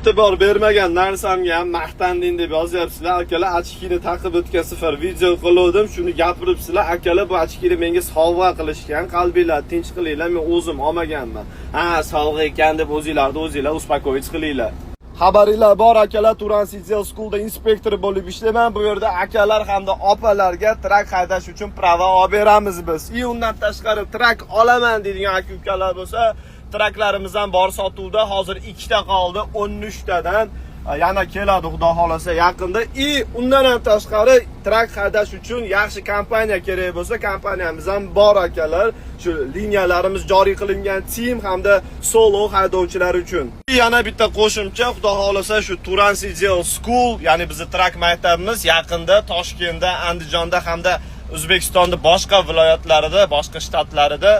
e'tibor bermagan narsamga ham maqtanding deb yozyapsizlar. Akalar, ochkini taqib o'tgan safar video qildim, shuni gapiribsizlar. Akalar, bu ochkini menga sovg'a qilishgan, qalbinglar tinch qilinglar, men o'zim olmaganman. Ha, sovg'a ekan deb o'zinglar uspakoyich qilinglar. Xabaringlar bor akalar, Turan City Schoolda inspektor bo'lib ishlayman. Bu yerda akalar hamda opalarga trak haydash uchun prava olib beramiz biz. Undan tashqari trak olaman deydigan aka-ukalar bo'lsa, traklarimiz ham bor sotuvda. Hozir 2 ta qoldi, 13 tadan yana keladi xudo xolasa yaqinda. Undan ham tashqari trak haydash uchun yaxshi kompaniya kerak bo'lsa, kompaniyamiz ham bor akalar. Shu liniyalarimiz joriy qilingan team hamda solo haydovchilar uchun. Yana bitta qo'shimcha, xudo xolasa shu Turan City School, ya'ni bizning trak maktabimiz yaqinda Toshkentda, Andijonda hamda O'zbekistonning boshqa viloyatlarida, boshqa shtatlarida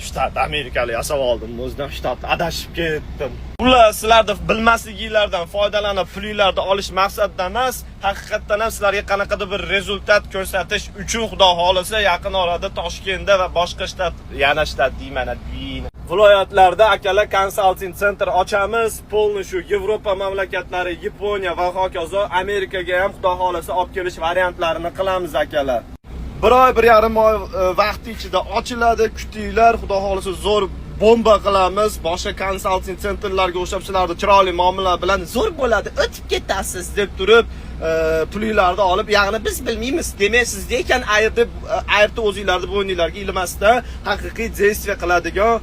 shtat amerikalik yasab oldim, o'zimdan shtat adashib ketdim. Ular sizlarni bilmasliginglardan foydalanib pulinglarni olish maqsadida emas, haqiqatdan ham sizlarga qanaqadir bir rezultat ko'rsatish uchun xudo xolasa yaqin orada Toshkentda va boshqa shtat, yana shtat deyman, viloyatlarda akalar konsalting center ochamiz. Polni shu Yevropa mamlakatlari, Yaponiya va hokazo Amerikaga ham xudo xolasa olib kelish variantlarini qilamiz akalar. 1.5 oy vaqt ichida ochiladi, kutinglar, xudo xolasa zo'r bomba qilamiz. Boshqa konsalting centerlarga o'xshab sizlarni chiroyli muomala bilan zo'r bo'ladi, o'tib ketasiz deb turib, pulinglarni olib, ya'ni biz bilmaymiz demaysiz ekan, ayirtib o'zingizlarni bo'yninglarga ilmasdan haqiqiy действие qiladigan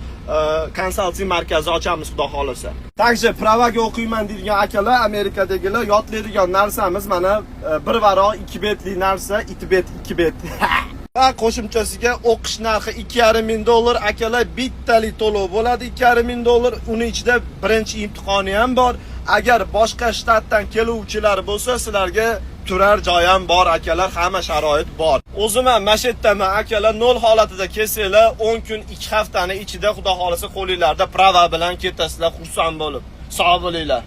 konsalting markazi ochamiz xudo xolasa. Takshi pravaga o'qiyman deydigan akalar, Amerikadagilar yodlaydigan narsamiz mana 1 varaq 2 betli narsa, 2 bet 2 bet. Va qo'shimchasiga o'qish narxi $2,500 akalar, bittalik to'lov bo'ladi $2,500. Uning ichida birinchi imtihoni ham bor. Agar boshqa shtatdan keluvchilar bo'lsa, sizlarga turar joy ham bor akalar, hamma sharoit bor. O'zim ham mashetdaman akalar, 0 holatida kelsanglar 10 kun 2 haftani ichida xudo xolasa qo'lingizlarda prava bilan ketasizlar xursand bo'lib. Sog' bo'linglar.